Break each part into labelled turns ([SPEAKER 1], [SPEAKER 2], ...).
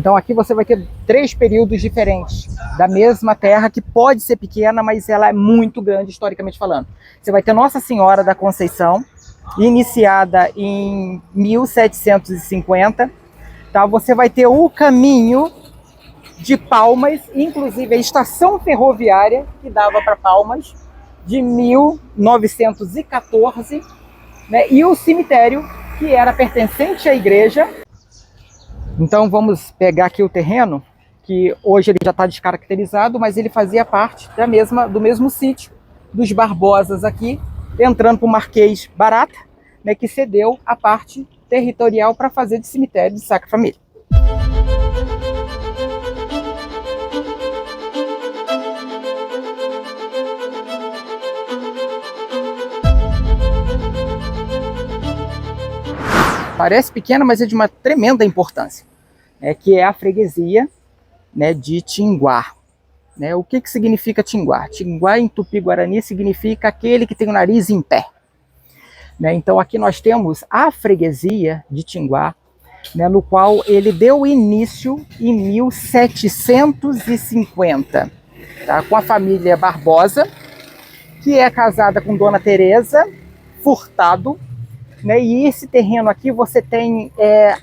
[SPEAKER 1] Então aqui você vai ter 3 períodos diferentes da mesma terra, que pode ser pequena, mas ela é muito grande historicamente falando. Você vai ter Nossa Senhora da Conceição, iniciada em 1750. Tá? Você vai ter o caminho de Palmas, inclusive a estação ferroviária que dava para Palmas, de 1914, né? E o cemitério, que era pertencente à igreja. Então vamos pegar aqui o terreno, que hoje ele já está descaracterizado, mas ele fazia parte do mesmo sítio dos Barbosas aqui, entrando para o Marquês Barata, né, que cedeu a parte territorial para fazer de cemitério de Sacra Família. Parece pequena, mas é de uma tremenda importância, né, que é a freguesia, né, de Tinguá. Né? O que significa Tinguá? Tinguá em Tupi-Guarani significa aquele que tem o nariz em pé. Né? Então aqui nós temos a freguesia de Tinguá, né, no qual ele deu início em 1750, tá? Com a família Barbosa, que é casada com Dona Teresa Furtado. Né? E esse terreno aqui você tem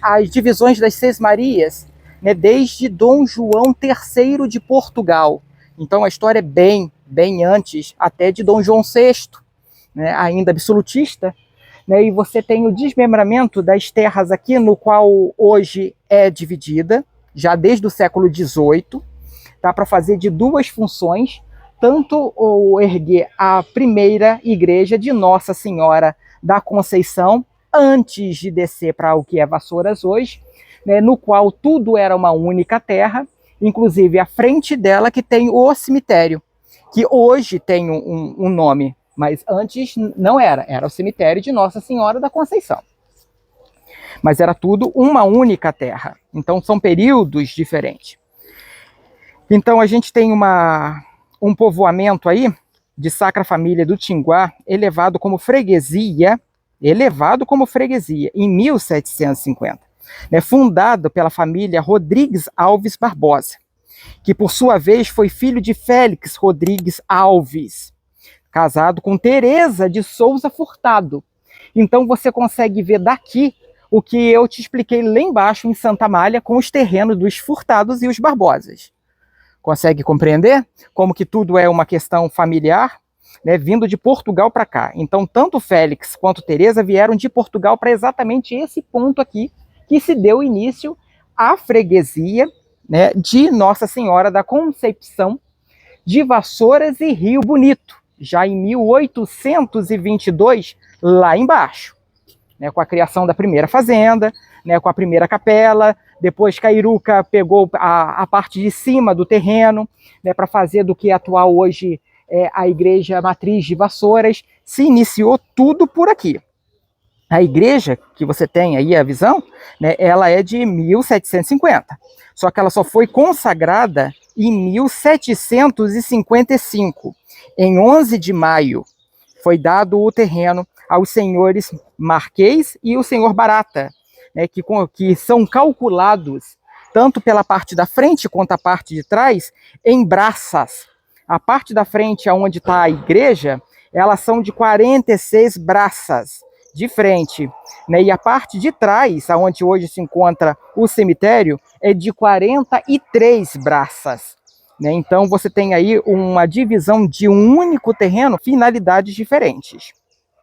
[SPEAKER 1] as divisões das Seis Marias, né? Desde Dom João III de Portugal. Então a história é bem antes até de Dom João VI, né? Ainda absolutista. Né? E você tem o desmembramento das terras aqui, no qual hoje é dividida, já desde o século XVIII, tá? Para fazer de 2 funções, tanto o erguer a primeira igreja de Nossa Senhora da Conceição, antes de descer para o que é Vassouras hoje, né, no qual tudo era uma única terra, inclusive a frente dela que tem o cemitério, que hoje tem um nome, mas antes não era o cemitério de Nossa Senhora da Conceição. Mas era tudo uma única terra, então são períodos diferentes. Então a gente tem um povoamento aí, de Sacra Família do Tinguá, elevado como freguesia em 1750, né, fundado pela família Rodrigues Alves Barbosa, que por sua vez foi filho de Félix Rodrigues Alves, casado com Teresa de Souza Furtado. Então você consegue ver daqui o que eu te expliquei lá embaixo em Santa Amália, com os terrenos dos Furtados e os Barbosas. Consegue compreender como que tudo é uma questão familiar, né, vindo de Portugal para cá? Então, tanto Félix quanto Teresa vieram de Portugal para exatamente esse ponto aqui, que se deu início à freguesia, né, de Nossa Senhora da Conceição de Vassouras e Rio Bonito, já em 1822, lá embaixo, né, com a criação da primeira fazenda, né, com a primeira capela. Depois Cairuca pegou a parte de cima do terreno, né, para fazer do que é atual hoje a igreja matriz de Vassouras. Se iniciou tudo por aqui. A igreja que você tem aí, a visão, né, ela é de 1750. Só que ela só foi consagrada em 1755. Em 11 de maio foi dado o terreno aos senhores Marquês e o senhor Barata, né, que são calculados tanto pela parte da frente quanto a parte de trás em braças. A parte da frente, onde está a igreja, elas são de 46 braças de frente, né, e a parte de trás, onde hoje se encontra o cemitério, é de 43 braças. Né? Então você tem aí uma divisão de um único terreno, finalidades diferentes.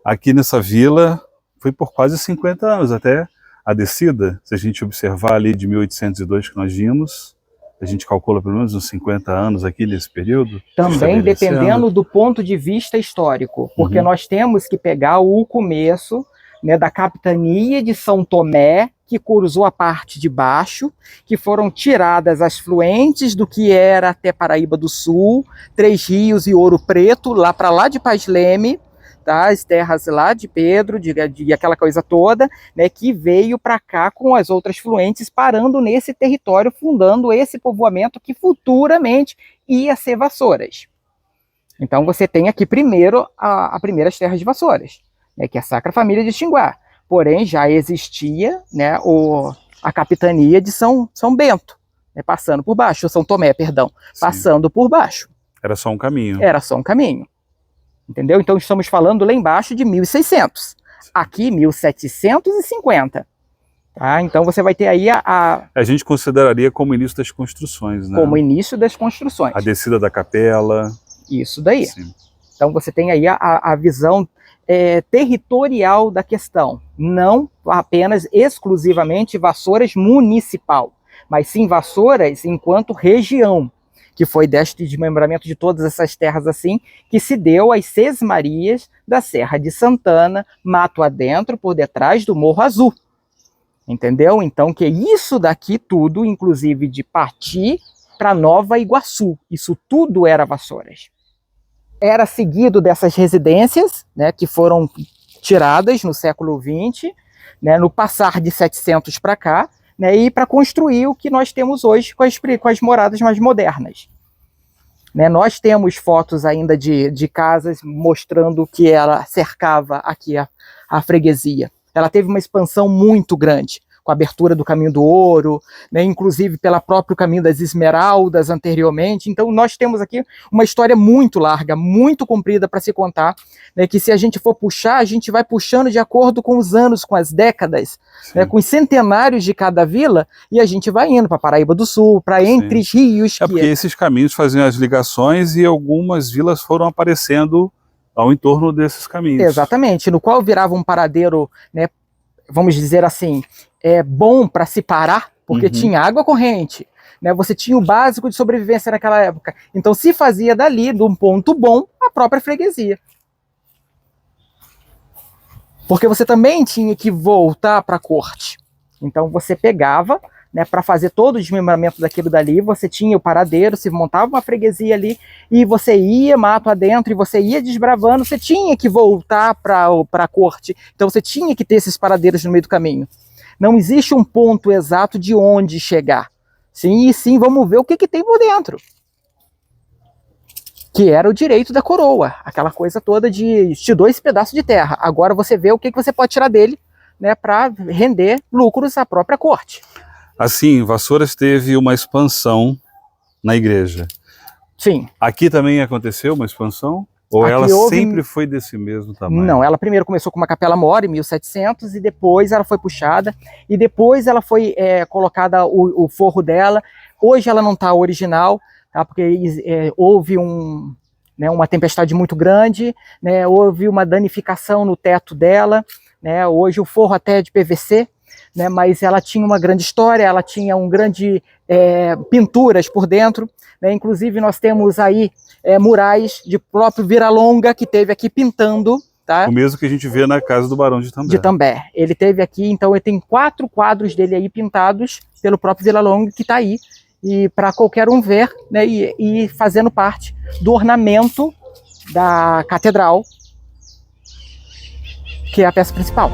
[SPEAKER 2] Aqui nessa vila foi por quase 50 anos, até a descida, se a gente observar ali de 1802 que nós vimos, a gente calcula pelo menos uns 50 anos aqui nesse período.
[SPEAKER 1] Também dependendo do ponto de vista histórico, porque nós temos que pegar o começo, né, da capitania de São Tomé, que cruzou a parte de baixo, que foram tiradas as fluentes do que era até Paraíba do Sul, Três Rios e Ouro Preto, lá para lá de Paz Leme, tá? As terras lá de Pedro, de aquela coisa toda, né, que veio para cá com as outras fluentes, parando nesse território, fundando esse povoamento que futuramente ia ser Vassouras. Então você tem aqui primeiro as primeiras terras de Vassouras, né, que é a Sacra Família de Tinguá. Porém, já existia, né, a capitania de São Bento, né, passando por baixo, São Tomé, perdão,
[SPEAKER 2] Sim.
[SPEAKER 1] passando por baixo.
[SPEAKER 2] Era só um caminho.
[SPEAKER 1] Era só um caminho. Entendeu? Então estamos falando lá embaixo de 1600. Aqui 1750. Tá? Então você vai ter aí
[SPEAKER 2] a gente consideraria como início das construções, né?
[SPEAKER 1] Como início das construções.
[SPEAKER 2] A descida da capela.
[SPEAKER 1] Isso daí.
[SPEAKER 2] Sim.
[SPEAKER 1] Então você tem aí a visão territorial da questão. Não apenas exclusivamente Vassouras municipal, mas sim Vassouras enquanto região, que foi deste desmembramento de todas essas terras assim, que se deu às Sesmarias da Serra de Santana, mato adentro, por detrás do Morro Azul. Entendeu? Então, que isso daqui tudo, inclusive de Pati para Nova Iguaçu, isso tudo era Vassouras. Era seguido dessas residências, né, que foram tiradas no século XX, né, no passar de 700 para cá, né, e para construir o que nós temos hoje com as moradas mais modernas. Né, nós temos fotos ainda de casas mostrando que ela cercava aqui a freguesia. Ela teve uma expansão muito grande, com a abertura do Caminho do Ouro, né, inclusive pelo próprio Caminho das Esmeraldas anteriormente. Então nós temos aqui uma história muito larga, muito comprida para se contar, né, que se a gente for puxar, a gente vai puxando de acordo com os anos, com as décadas, né, com os centenários de cada vila, e a gente vai indo para Paraíba do Sul, para Entre Rios.
[SPEAKER 2] Porque esses caminhos faziam as ligações e algumas vilas foram aparecendo ao entorno desses caminhos.
[SPEAKER 1] Exatamente, no qual virava um paradeiro, né, vamos dizer assim, bom para se parar, porque tinha água corrente, né, você tinha o básico de sobrevivência naquela época. Então se fazia dali, de um ponto bom, a própria freguesia. Porque você também tinha que voltar para a corte. Então você pegava, né, para fazer todo o desmembramento daquilo dali, você tinha o paradeiro, se montava uma freguesia ali, e você ia mato adentro, e você ia desbravando, você tinha que voltar para a corte, então você tinha que ter esses paradeiros no meio do caminho. Não existe um ponto exato de onde chegar. Sim, e sim, vamos ver o que tem por dentro. Que era o direito da coroa, aquela coisa toda de te dou esse pedaço de terra, agora você vê o que você pode tirar dele, né, para render lucros à própria corte.
[SPEAKER 2] Assim, Vassouras teve uma expansão na igreja.
[SPEAKER 1] Sim.
[SPEAKER 2] Aqui também aconteceu uma expansão? Ou ela sempre foi desse mesmo tamanho?
[SPEAKER 1] Não, ela primeiro começou com uma capela mor em 1700 e depois ela foi puxada e depois ela foi colocada o forro dela. Hoje ela não está original, tá? Porque houve uma tempestade muito grande, né? Houve uma danificação no teto dela, né? Hoje o forro até é de PVC, né, mas ela tinha uma grande história, ela tinha pinturas por dentro, né, inclusive nós temos aí murais de próprio Vira-Longa que teve aqui pintando. Tá?
[SPEAKER 2] O mesmo que a gente vê na casa do Barão de Itambé.
[SPEAKER 1] De Itambé. Ele teve aqui, então ele tem 4 quadros dele aí pintados pelo próprio Vira-Longa que está aí, e para qualquer um ver, né, e fazendo parte do ornamento da catedral, que é a peça principal.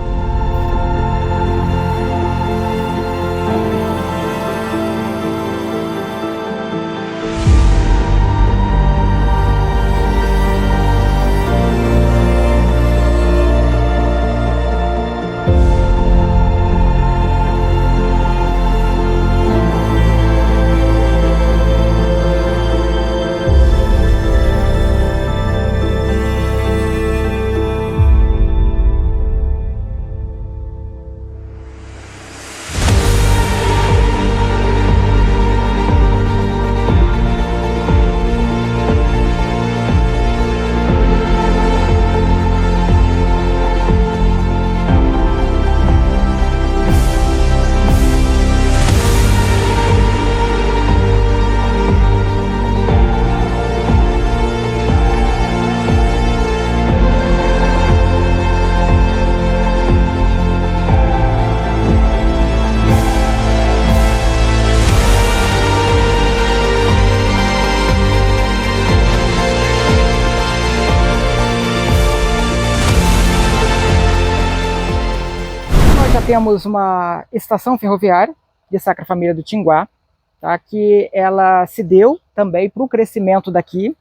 [SPEAKER 1] Temos uma estação ferroviária de Sacra Família do Tinguá, tá, que ela se deu também para o crescimento daqui,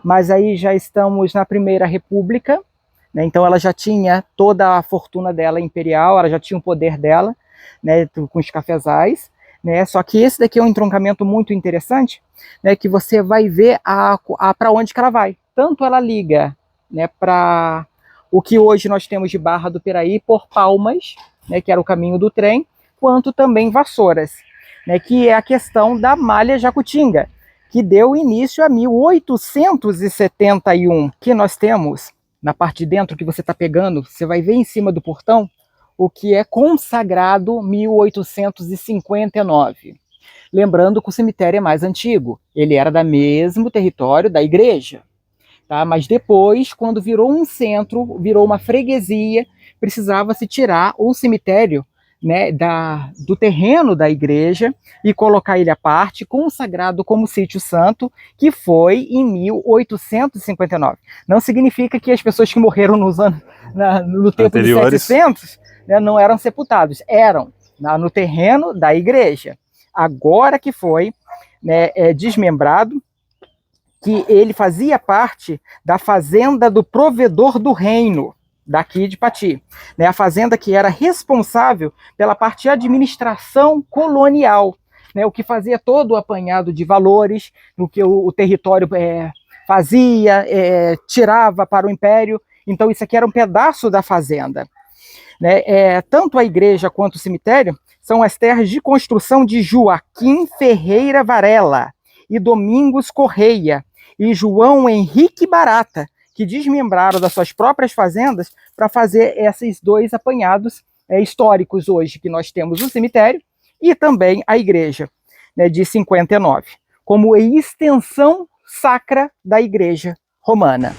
[SPEAKER 1] mas aí já estamos na Primeira República, né, então ela já tinha toda a fortuna dela imperial, ela já tinha o poder dela, né, com os cafezais, né? Só que esse daqui é um entroncamento muito interessante, né? Que você vai ver para onde que ela vai. Tanto ela liga, né, para o que hoje nós temos de Barra do Piraí por Palmas, né, que era o caminho do trem, quanto também Vassouras, né, que é a questão da Malha Jacutinga, que deu início a 1871, que nós temos na parte de dentro que você está pegando, você vai ver em cima do portão o que é consagrado 1859. Lembrando que o cemitério é mais antigo, ele era do mesmo território da igreja. Tá? Mas depois, quando virou um centro, virou uma freguesia, precisava se tirar o cemitério, né, do terreno da igreja e colocar ele à parte, consagrado como sítio santo, que foi em 1859. Não significa que as pessoas que morreram no tempo de 700, né, não eram sepultados, eram no terreno da igreja. Agora que foi, né, desmembrado, que ele fazia parte da fazenda do provedor do reino, daqui de Pati, né? A fazenda que era responsável pela parte de administração colonial, né? O que fazia todo o apanhado de valores, no que o território fazia, tirava para o império. Então isso aqui era um pedaço da fazenda, né? Tanto a igreja quanto o cemitério são as terras de construção de Joaquim Ferreira Varela e Domingos Correia e João Henrique Barata, que desmembraram das suas próprias fazendas para fazer esses dois apanhados históricos hoje, que nós temos o cemitério e também a igreja, né, de 59, como extensão sacra da igreja romana.